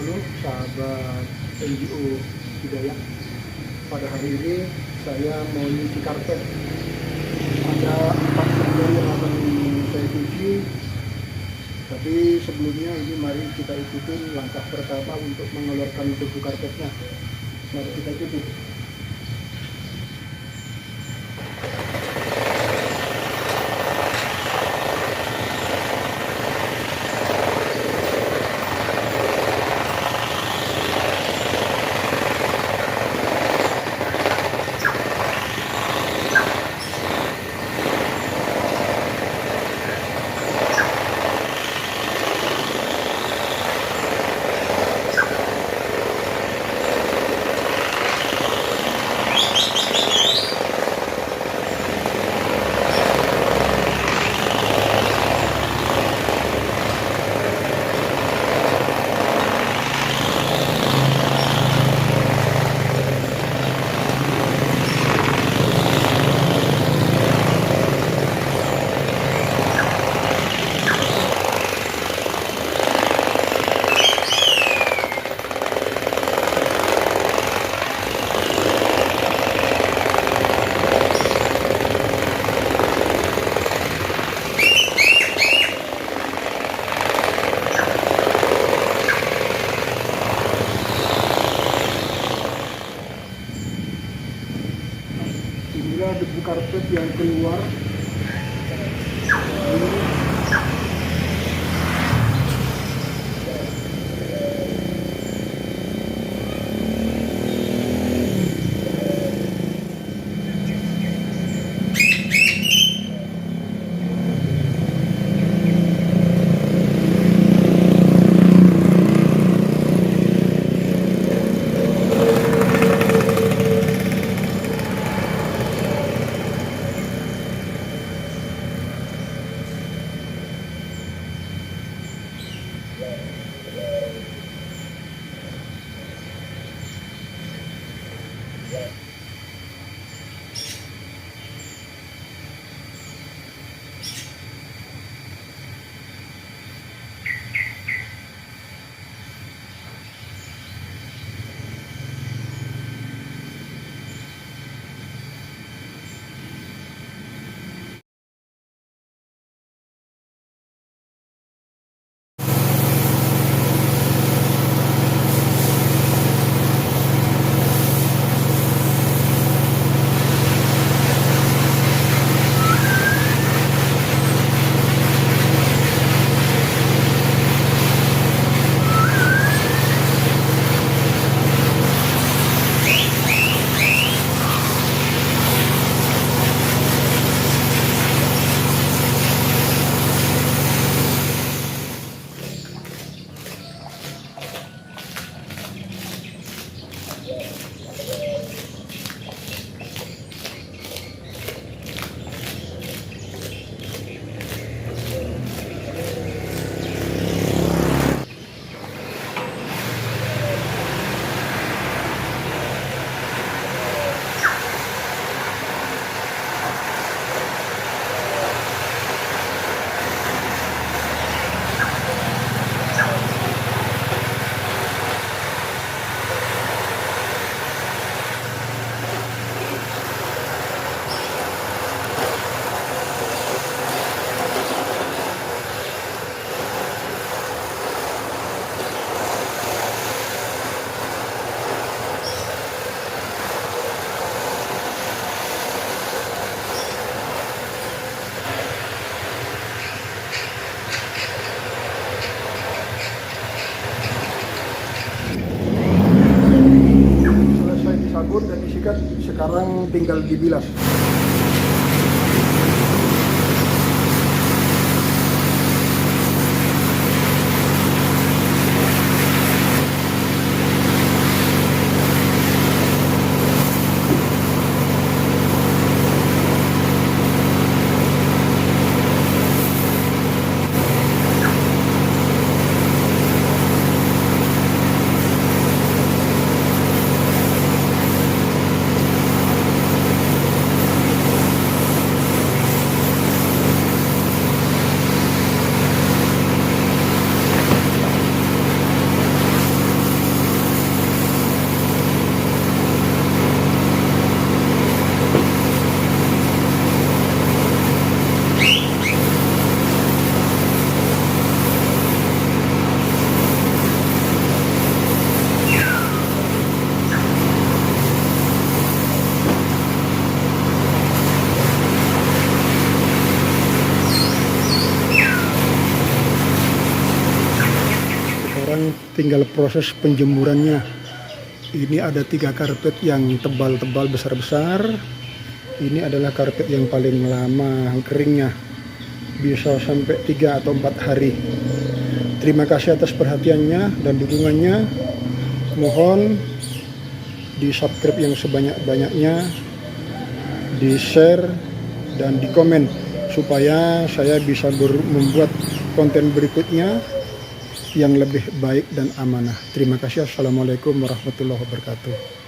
Halo sahabat NGO Hidayah. Pada hari ini saya mau nyuci karpet. Ada 4 video yang akan saya cuci. Tapi sebelumnya ini mari kita ikutin langkah pertama untuk mengeluarkan debu karpetnya. Mari kita ikuti. Inilah debu karpet yang keluar. Sabun dan disikat, sekarang tinggal dibilas. sekarang tinggal proses penjemurannya. Ini ada 3 karpet yang tebal-tebal besar-besar. Ini adalah karpet yang paling lama keringnya, bisa sampai 3 atau 4 hari. Terima kasih atas perhatiannya dan dukungannya. Mohon di subscribe yang sebanyak-banyaknya, di share dan di komen, supaya saya bisa membuat konten berikutnya yang lebih baik dan amanah. Terima kasih. Assalamualaikum warahmatullahi wabarakatuh.